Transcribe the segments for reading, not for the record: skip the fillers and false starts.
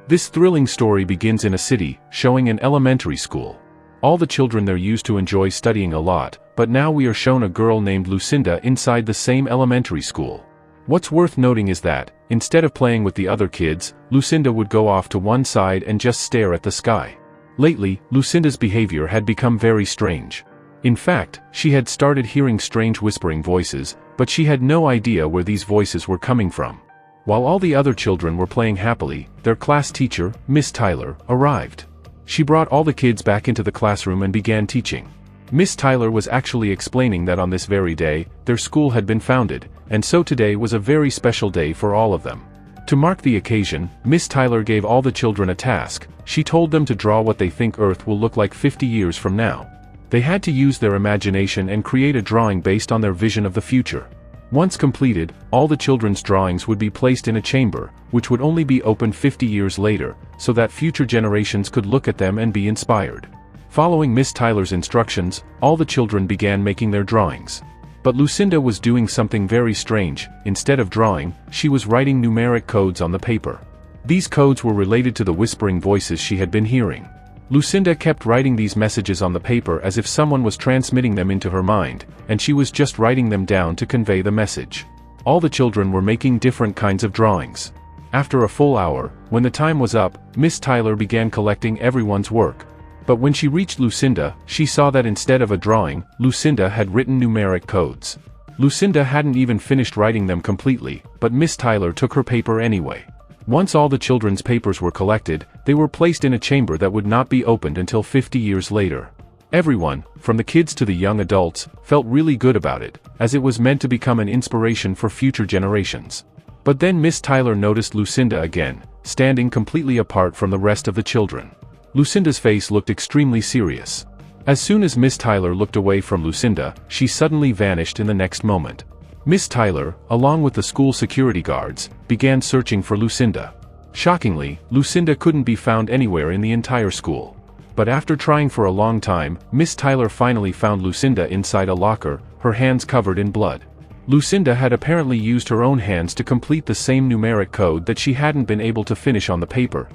This thrilling story begins in a city, showing an elementary school. All the children there used to enjoy studying a lot, but now we are shown a girl named Lucinda inside the same elementary school. What's worth noting is that, instead of playing with the other kids, Lucinda would go off to one side and just stare at the sky. Lately, Lucinda's behavior had become very strange. In fact, she had started hearing strange whispering voices, but she had no idea where these voices were coming from. While all the other children were playing happily, their class teacher, Miss Tyler, arrived. She brought all the kids back into the classroom and began teaching. Miss Tyler was actually explaining that on this very day, their school had been founded, and so today was a very special day for all of them. To mark the occasion, Miss Tyler gave all the children a task. She told them to draw what they think Earth will look like 50 years from now. They had to use their imagination and create a drawing based on their vision of the future. Once completed, all the children's drawings would be placed in a chamber, which would only be opened 50 years later, so that future generations could look at them and be inspired. Following Miss Tyler's instructions, all the children began making their drawings. But Lucinda was doing something very strange. Instead of drawing, she was writing numeric codes on the paper. These codes were related to the whispering voices she had been hearing. Lucinda kept writing these messages on the paper as if someone was transmitting them into her mind, and she was just writing them down to convey the message. All the children were making different kinds of drawings. After a full hour, when the time was up, Miss Tyler began collecting everyone's work. But when she reached Lucinda, she saw that instead of a drawing, Lucinda had written numeric codes. Lucinda hadn't even finished writing them completely, but Miss Tyler took her paper anyway. Once all the children's papers were collected, they were placed in a chamber that would not be opened until 50 years later. Everyone, from the kids to the young adults, felt really good about it, as it was meant to become an inspiration for future generations. But then Miss Tyler noticed Lucinda again, standing completely apart from the rest of the children. Lucinda's face looked extremely serious. As soon as Miss Tyler looked away from Lucinda, she suddenly vanished in the next moment. Miss Tyler, along with the school security guards, began searching for Lucinda. Shockingly, Lucinda couldn't be found anywhere in the entire school. But after trying for a long time, Miss Tyler finally found Lucinda inside a locker, her hands covered in blood. Lucinda had apparently used her own hands to complete the same numeric code that she hadn't been able to finish on the paper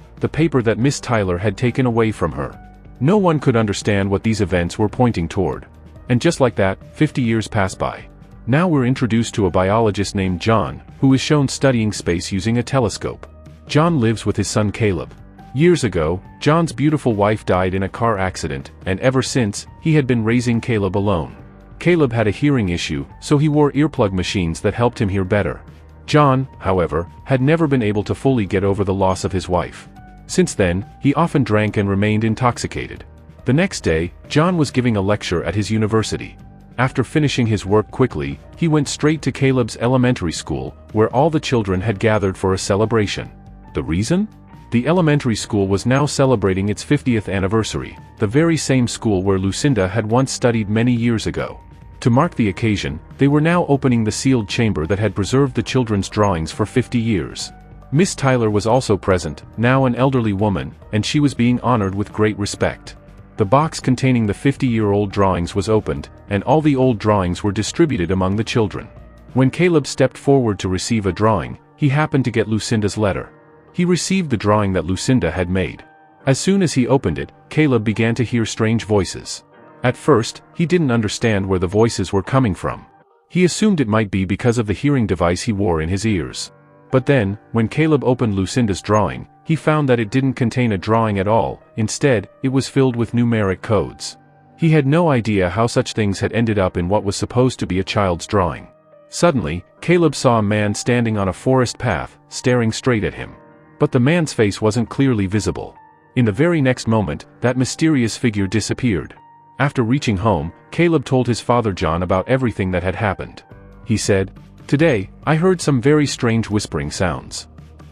that Miss Tyler had taken away from her. No one could understand what these events were pointing toward. And just like that, 50 years passed by. Now we're introduced to a biologist named John, who is shown studying space using a telescope. John lives with his son Caleb. Years ago, John's beautiful wife died in a car accident, and ever since, he had been raising Caleb alone. Caleb had a hearing issue, so he wore earplug machines that helped him hear better. John, however, had never been able to fully get over the loss of his wife. Since then, he often drank and remained intoxicated. The next day, John was giving a lecture at his university. After finishing his work quickly, he went straight to Caleb's elementary school, where all the children had gathered for a celebration. The reason? The elementary school was now celebrating its 50th anniversary, the very same school where Lucinda had once studied many years ago. To mark the occasion, they were now opening the sealed chamber that had preserved the children's drawings for 50 years. Miss Tyler was also present, now an elderly woman, and she was being honored with great respect. The box containing the 50-year-old drawings was opened, and all the old drawings were distributed among the children. When Caleb stepped forward to receive a drawing, he happened to get Lucinda's letter. He received the drawing that Lucinda had made. As soon as he opened it, Caleb began to hear strange voices. At first, he didn't understand where the voices were coming from. He assumed it might be because of the hearing device he wore in his ears. But then, when Caleb opened Lucinda's drawing, he found that it didn't contain a drawing at all. Instead, it was filled with numeric codes. He had no idea how such things had ended up in what was supposed to be a child's drawing. Suddenly, Caleb saw a man standing on a forest path, staring straight at him. But the man's face wasn't clearly visible. In the very next moment, that mysterious figure disappeared. After reaching home, Caleb told his father John about everything that had happened. He said, "Today, I heard some very strange whispering sounds."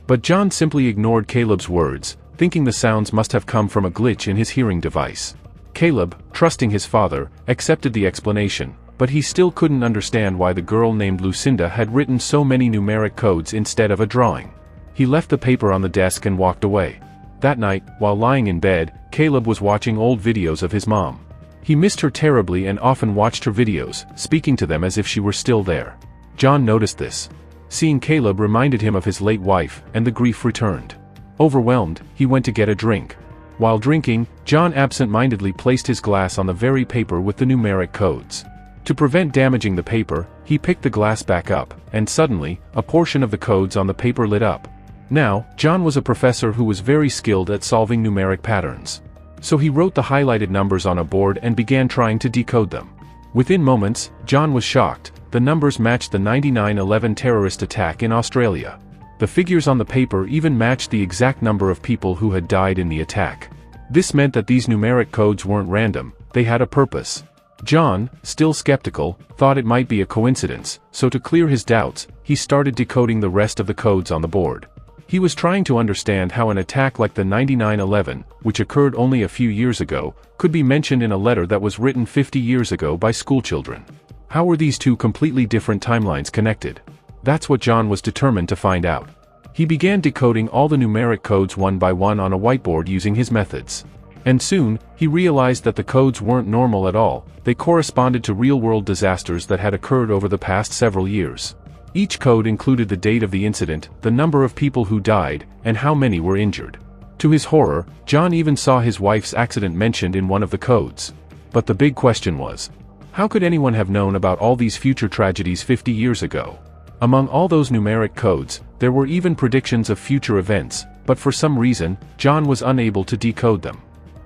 But John simply ignored Caleb's words, thinking the sounds must have come from a glitch in his hearing device. Caleb, trusting his father, accepted the explanation, but he still couldn't understand why the girl named Lucinda had written so many numeric codes instead of a drawing. He left the paper on the desk and walked away. That night, while lying in bed, Caleb was watching old videos of his mom. He missed her terribly and often watched her videos, speaking to them as if she were still there. John noticed this. Seeing Caleb reminded him of his late wife, and the grief returned. Overwhelmed, he went to get a drink. While drinking, John absent-mindedly placed his glass on the very paper with the numeric codes. To prevent damaging the paper, he picked the glass back up, and suddenly, a portion of the codes on the paper lit up. Now, John was a professor who was very skilled at solving numeric patterns. So he wrote the highlighted numbers on a board and began trying to decode them. Within moments, John was shocked. The numbers matched the 9/11 terrorist attack in Australia. The figures on the paper even matched the exact number of people who had died in the attack. This meant that these numeric codes weren't random, they had a purpose. John, still skeptical, thought it might be a coincidence, so to clear his doubts, he started decoding the rest of the codes on the board. He was trying to understand how an attack like the 9/11, which occurred only a few years ago, could be mentioned in a letter that was written 50 years ago by schoolchildren. How were these two completely different timelines connected? That's what John was determined to find out. He began decoding all the numeric codes one by one on a whiteboard using his methods. And soon, he realized that the codes weren't normal at all, they corresponded to real-world disasters that had occurred over the past several years. Each code included the date of the incident, the number of people who died, and how many were injured. To his horror, John even saw his wife's accident mentioned in one of the codes. But the big question was, how could anyone have known about all these future tragedies 50 years ago? Among all those numeric codes, there were even predictions of future events, but for some reason, John was unable to decode them.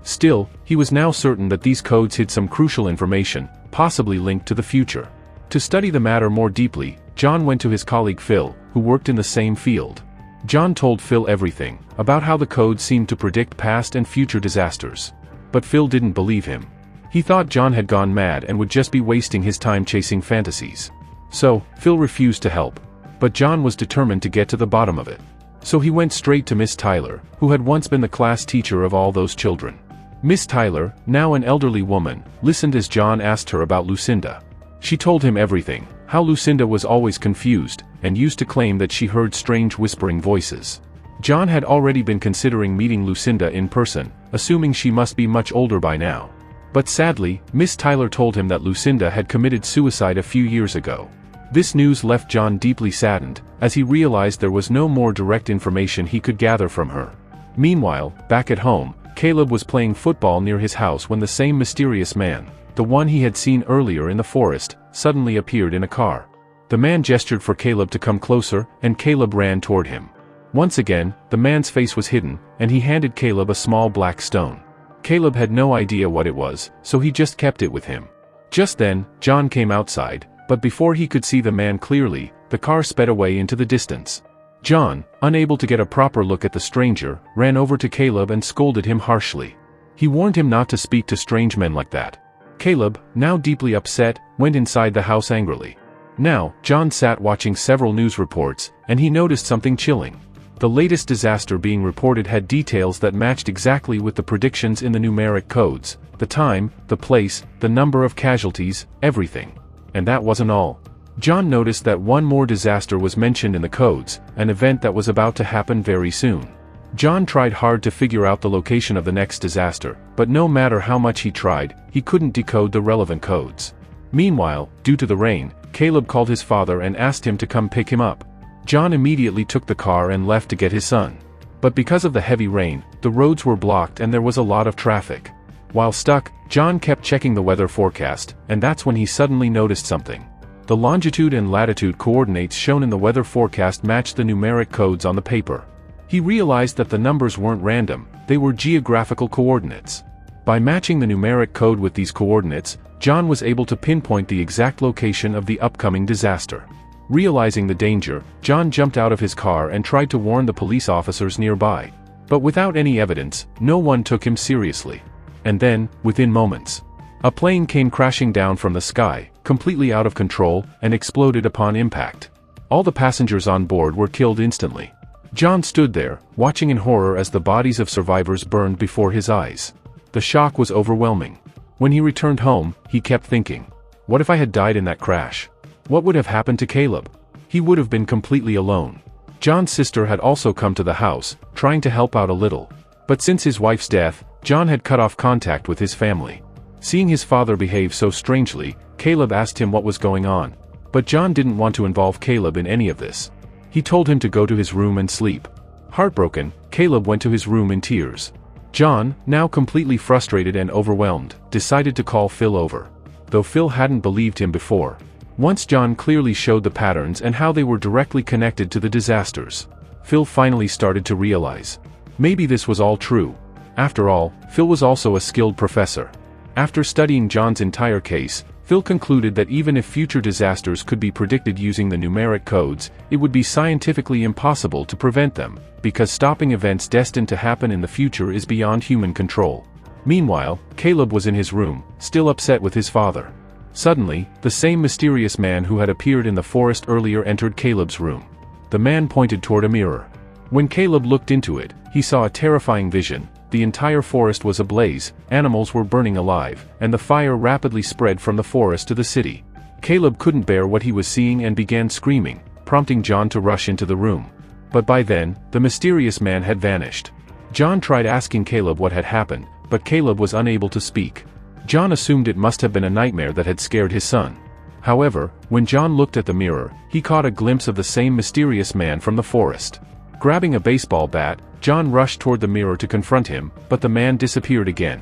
Still, he was now certain that these codes hid some crucial information, possibly linked to the future. To study the matter more deeply, John went to his colleague Phil, who worked in the same field. John told Phil everything, about how the codes seemed to predict past and future disasters. But Phil didn't believe him. He thought John had gone mad and would just be wasting his time chasing fantasies. So, Phil refused to help. But John was determined to get to the bottom of it. So he went straight to Miss Tyler, who had once been the class teacher of all those children. Miss Tyler, now an elderly woman, listened as John asked her about Lucinda. She told him everything, how Lucinda was always confused, and used to claim that she heard strange whispering voices. John had already been considering meeting Lucinda in person, assuming she must be much older by now. But sadly, Miss Tyler told him that Lucinda had committed suicide a few years ago. This news left John deeply saddened, as he realized there was no more direct information he could gather from her. Meanwhile, back at home, Caleb was playing football near his house when the same mysterious man, the one he had seen earlier in the forest, suddenly appeared in a car. The man gestured for Caleb to come closer, and Caleb ran toward him. Once again, the man's face was hidden, and he handed Caleb a small black stone. Caleb had no idea what it was, so he just kept it with him. Just then, John came outside, but before he could see the man clearly, the car sped away into the distance. John, unable to get a proper look at the stranger, ran over to Caleb and scolded him harshly. He warned him not to speak to strange men like that. Caleb, now deeply upset, went inside the house angrily. Now, John sat watching several news reports, and he noticed something chilling. The latest disaster being reported had details that matched exactly with the predictions in the numeric codes: the time, the place, the number of casualties, everything. And that wasn't all. John noticed that one more disaster was mentioned in the codes, an event that was about to happen very soon. John tried hard to figure out the location of the next disaster, but no matter how much he tried, he couldn't decode the relevant codes. Meanwhile, due to the rain, Caleb called his father and asked him to come pick him up. John immediately took the car and left to get his son. But because of the heavy rain, the roads were blocked and there was a lot of traffic. While stuck, John kept checking the weather forecast, and that's when he suddenly noticed something. The longitude and latitude coordinates shown in the weather forecast matched the numeric codes on the paper. He realized that the numbers weren't random, they were geographical coordinates. By matching the numeric code with these coordinates, John was able to pinpoint the exact location of the upcoming disaster. Realizing the danger, John jumped out of his car and tried to warn the police officers nearby. But without any evidence, no one took him seriously. And then, within moments, a plane came crashing down from the sky, completely out of control, and exploded upon impact. All the passengers on board were killed instantly. John stood there, watching in horror as the bodies of survivors burned before his eyes. The shock was overwhelming. When he returned home, he kept thinking, what if I had died in that crash? What would have happened to Caleb? He would have been completely alone. John's sister had also come to the house, trying to help out a little. But since his wife's death, John had cut off contact with his family. Seeing his father behave so strangely, Caleb asked him what was going on. But John didn't want to involve Caleb in any of this. He told him to go to his room and sleep. Heartbroken, Caleb went to his room in tears. John, now completely frustrated and overwhelmed, decided to call Phil over. Though Phil hadn't believed him before. Once John clearly showed the patterns and how they were directly connected to the disasters, Phil finally started to realize. Maybe this was all true. After all, Phil was also a skilled professor. After studying John's entire case, Phil concluded that even if future disasters could be predicted using the numeric codes, it would be scientifically impossible to prevent them, because stopping events destined to happen in the future is beyond human control. Meanwhile, Caleb was in his room, still upset with his father. Suddenly, the same mysterious man who had appeared in the forest earlier entered Caleb's room. The man pointed toward a mirror. When Caleb looked into it, he saw a terrifying vision. The entire forest was ablaze, animals were burning alive, and the fire rapidly spread from the forest to the city. Caleb couldn't bear what he was seeing and began screaming, prompting John to rush into the room. But by then, the mysterious man had vanished. John tried asking Caleb what had happened, but Caleb was unable to speak. John assumed it must have been a nightmare that had scared his son. However, when John looked at the mirror, he caught a glimpse of the same mysterious man from the forest. Grabbing a baseball bat, John rushed toward the mirror to confront him, but the man disappeared again.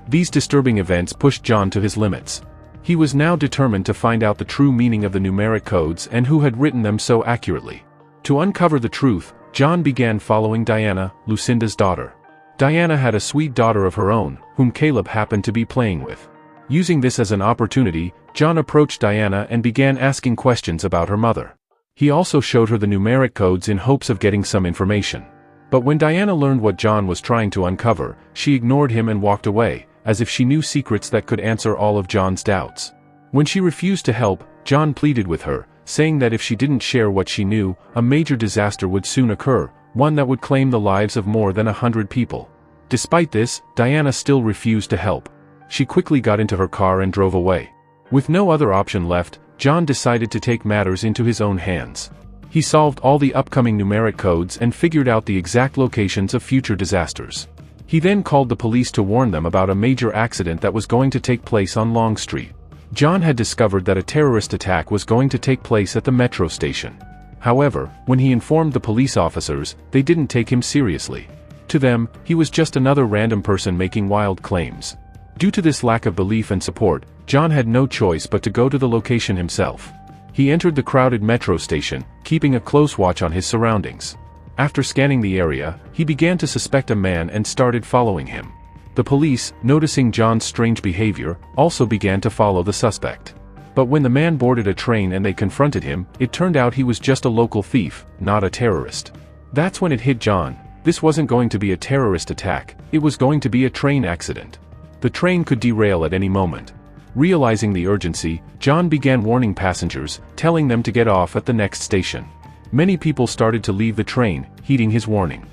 These disturbing events pushed John to his limits. He was now determined to find out the true meaning of the numeric codes and who had written them so accurately. To uncover the truth, John began following Diana, Lucinda's daughter. Diana had a sweet daughter of her own, whom Caleb happened to be playing with. Using this as an opportunity, John approached Diana and began asking questions about her mother. He also showed her the numeric codes in hopes of getting some information. But when Diana learned what John was trying to uncover, she ignored him and walked away, as if she knew secrets that could answer all of John's doubts. When she refused to help, John pleaded with her, saying that if she didn't share what she knew, a major disaster would soon occur, one that would claim the lives of more than 100 people. Despite this, Diana still refused to help. She quickly got into her car and drove away. With no other option left, John decided to take matters into his own hands. He solved all the upcoming numeric codes and figured out the exact locations of future disasters. He then called the police to warn them about a major accident that was going to take place on Long Street. John had discovered that a terrorist attack was going to take place at the metro station. However, when he informed the police officers, they didn't take him seriously. To them, he was just another random person making wild claims. Due to this lack of belief and support, John had no choice but to go to the location himself. He entered the crowded metro station, keeping a close watch on his surroundings. After scanning the area, he began to suspect a man and started following him. The police, noticing John's strange behavior, also began to follow the suspect. But when the man boarded a train and they confronted him, it turned out he was just a local thief, not a terrorist. That's when it hit John. This wasn't going to be a terrorist attack, it was going to be a train accident. The train could derail at any moment. Realizing the urgency, John began warning passengers, telling them to get off at the next station. Many people started to leave the train, heeding his warning.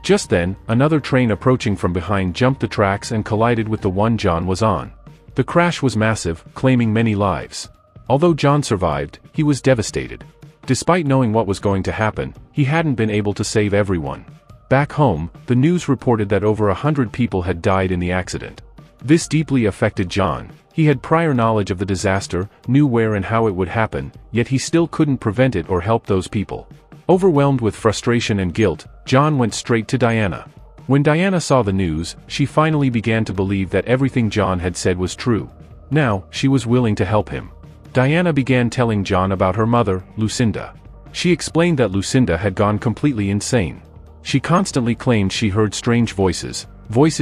Just then, another train approaching from behind jumped the tracks and collided with the one John was on. The crash was massive, claiming many lives. Although John survived, he was devastated. Despite knowing what was going to happen, he hadn't been able to save everyone. Back home, the news reported that over 100 people had died in the accident. This deeply affected John. He had prior knowledge of the disaster, knew where and how it would happen, yet he still couldn't prevent it or help those people. Overwhelmed with frustration and guilt, John went straight to Diana. When Diana saw the news, she finally began to believe that everything John had said was true. Now, she was willing to help him. Diana began telling John about her mother, Lucinda. She explained that Lucinda had gone completely insane. She constantly claimed she heard strange voices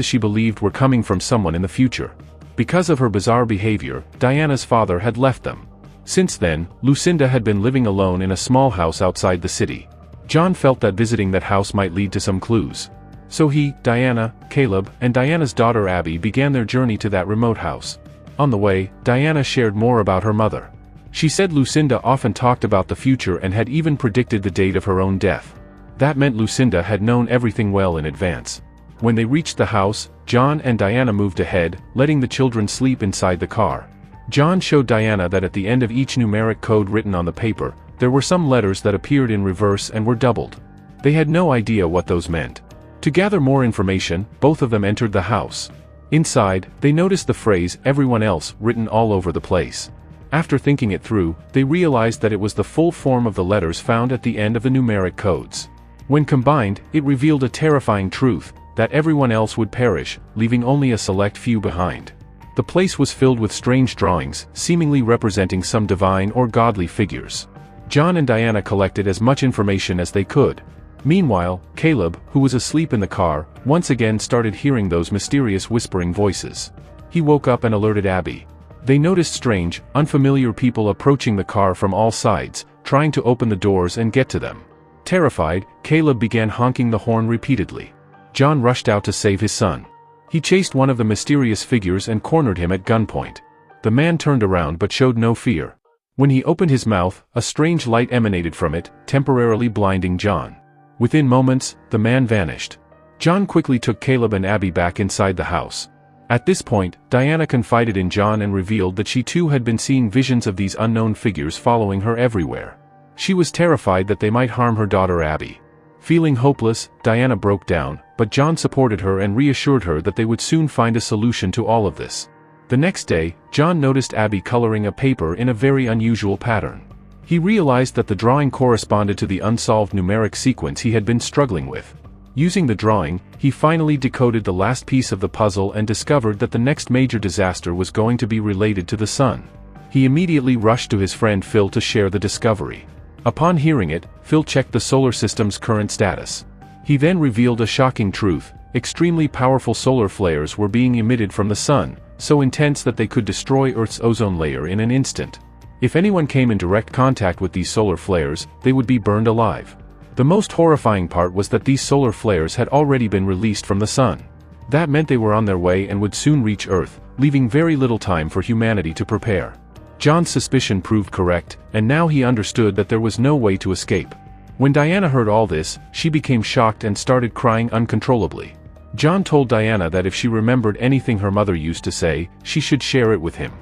she believed were coming from someone in the future. Because of her bizarre behavior, Diana's father had left them. Since then, Lucinda had been living alone in a small house outside the city. John felt that visiting that house might lead to some clues. So he, Diana, Caleb, and Diana's daughter Abby began their journey to that remote house. On the way, Diana shared more about her mother. She said Lucinda often talked about the future and had even predicted the date of her own death. That meant Lucinda had known everything well in advance. When they reached the house, John and Diana moved ahead, letting the children sleep inside the car. John showed Diana that at the end of each numeric code written on the paper, there were some letters that appeared in reverse and were doubled. They had no idea what those meant. To gather more information, both of them entered the house. Inside, they noticed the phrase "everyone else" written all over the place. After thinking it through, they realized that it was the full form of the letters found at the end of the numeric codes. When combined, it revealed a terrifying truth, that everyone else would perish, leaving only a select few behind. The place was filled with strange drawings, seemingly representing some divine or godly figures. John and Diana collected as much information as they could. Meanwhile, Caleb, who was asleep in the car, once again started hearing those mysterious whispering voices. He woke up and alerted Abby. They noticed strange, unfamiliar people approaching the car from all sides, trying to open the doors and get to them. Terrified, Caleb began honking the horn repeatedly. John rushed out to save his son. He chased one of the mysterious figures and cornered him at gunpoint. The man turned around but showed no fear. When he opened his mouth, a strange light emanated from it, temporarily blinding John. Within moments, the man vanished. John quickly took Caleb and Abby back inside the house. At this point, Diana confided in John and revealed that she too had been seeing visions of these unknown figures following her everywhere. She was terrified that they might harm her daughter Abby. Feeling hopeless, Diana broke down, but John supported her and reassured her that they would soon find a solution to all of this. The next day, John noticed Abby coloring a paper in a very unusual pattern. He realized that the drawing corresponded to the unsolved numeric sequence he had been struggling with. Using the drawing, he finally decoded the last piece of the puzzle and discovered that the next major disaster was going to be related to the sun. He immediately rushed to his friend Phil to share the discovery. Upon hearing it, Phil checked the solar system's current status. He then revealed a shocking truth: extremely powerful solar flares were being emitted from the sun, so intense that they could destroy Earth's ozone layer in an instant. If anyone came in direct contact with these solar flares, they would be burned alive. The most horrifying part was that these solar flares had already been released from the sun. That meant they were on their way and would soon reach Earth, leaving very little time for humanity to prepare. John's suspicion proved correct, and now he understood that there was no way to escape. When Diana heard all this, she became shocked and started crying uncontrollably. John told Diana that if she remembered anything her mother used to say, she should share it with him.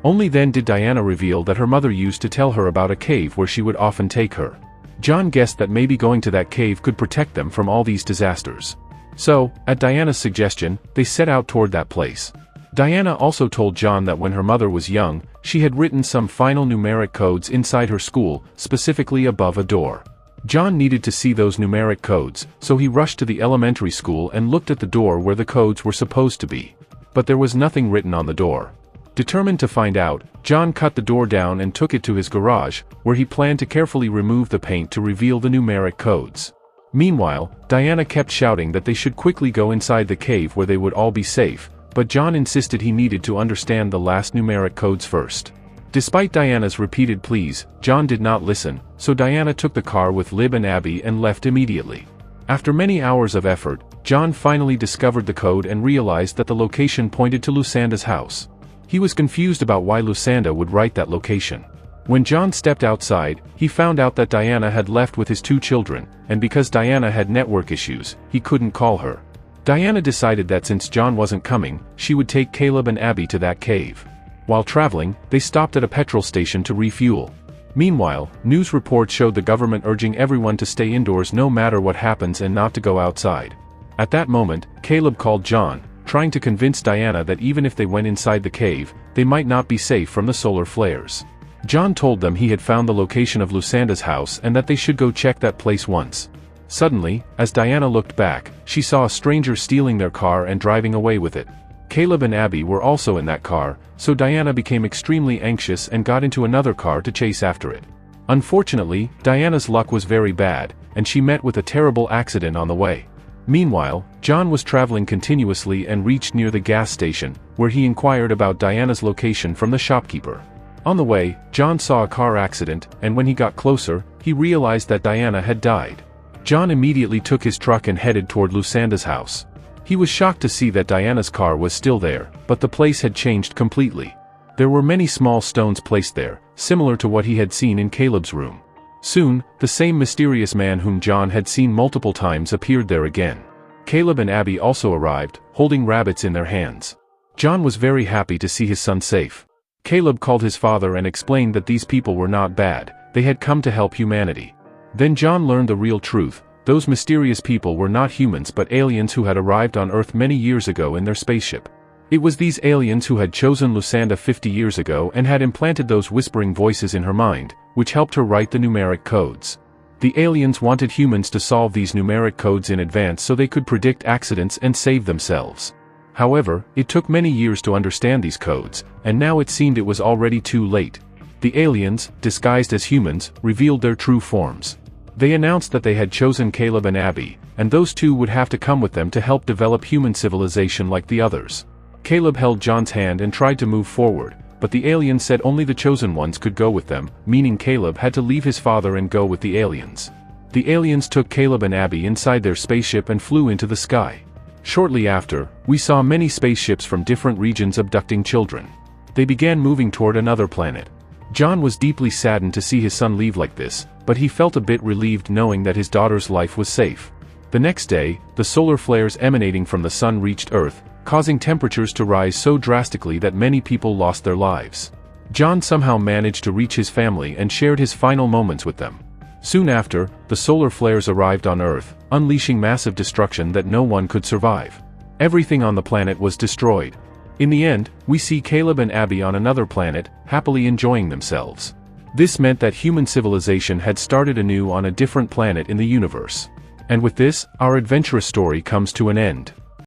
Only then did Diana reveal that her mother used to tell her about a cave where she would often take her. John guessed that maybe going to that cave could protect them from all these disasters. So, at Diana's suggestion, they set out toward that place. Diana also told John that when her mother was young, she had written some final numeric codes inside her school, specifically above a door. John needed to see those numeric codes, so he rushed to the elementary school and looked at the door where the codes were supposed to be. But there was nothing written on the door. Determined to find out, John cut the door down and took it to his garage, where he planned to carefully remove the paint to reveal the numeric codes. Meanwhile, Diana kept shouting that they should quickly go inside the cave where they would all be safe, but John insisted he needed to understand the last numeric codes first. Despite Diana's repeated pleas, John did not listen, so Diana took the car with Lib and Abby and left immediately. After many hours of effort, John finally discovered the code and realized that the location pointed to Lusanda's house. He was confused about why Lusanda would write that location. When John stepped outside, he found out that Diana had left with his 2 children, and because Diana had network issues, he couldn't call her. Diana decided that since John wasn't coming, she would take Caleb and Abby to that cave. While traveling, they stopped at a petrol station to refuel. Meanwhile, news reports showed the government urging everyone to stay indoors no matter what happens and not to go outside. At that moment, Caleb called John, trying to convince Diana that even if they went inside the cave, they might not be safe from the solar flares. John told them he had found the location of Lusanda's house and that they should go check that place once. Suddenly, as Diana looked back, she saw a stranger stealing their car and driving away with it. Caleb and Abby were also in that car, so Diana became extremely anxious and got into another car to chase after it. Unfortunately, Diana's luck was very bad, and she met with a terrible accident on the way. Meanwhile, John was traveling continuously and reached near the gas station, where he inquired about Diana's location from the shopkeeper. On the way, John saw a car accident, and when he got closer, he realized that Diana had died. John immediately took his truck and headed toward Lusanda's house. He was shocked to see that Diana's car was still there, but the place had changed completely. There were many small stones placed there, similar to what he had seen in Caleb's room. Soon, the same mysterious man whom John had seen multiple times appeared there again. Caleb and Abby also arrived, holding rabbits in their hands. John was very happy to see his son safe. Caleb called his father and explained that these people were not bad, they had come to help humanity. Then John learned the real truth: those mysterious people were not humans but aliens who had arrived on Earth many years ago in their spaceship. It was these aliens who had chosen Lusanda 50 years ago and had implanted those whispering voices in her mind, which helped her write the numeric codes. The aliens wanted humans to solve these numeric codes in advance so they could predict accidents and save themselves. However, it took many years to understand these codes, and now it seemed it was already too late. The aliens, disguised as humans, revealed their true forms. They announced that they had chosen Caleb and Abby, and those two would have to come with them to help develop human civilization like the others. Caleb held John's hand and tried to move forward, but the aliens said only the chosen ones could go with them, meaning Caleb had to leave his father and go with the aliens. The aliens took Caleb and Abby inside their spaceship and flew into the sky. Shortly after, we saw many spaceships from different regions abducting children. They began moving toward another planet. John was deeply saddened to see his son leave like this, but he felt a bit relieved knowing that his daughter's life was safe. The next day, the solar flares emanating from the sun reached Earth, causing temperatures to rise so drastically that many people lost their lives. John somehow managed to reach his family and shared his final moments with them. Soon after, the solar flares arrived on Earth, unleashing massive destruction that no one could survive. Everything on the planet was destroyed. In the end, we see Caleb and Abby on another planet, happily enjoying themselves. This meant that human civilization had started anew on a different planet in the universe. And with this, our adventurous story comes to an end.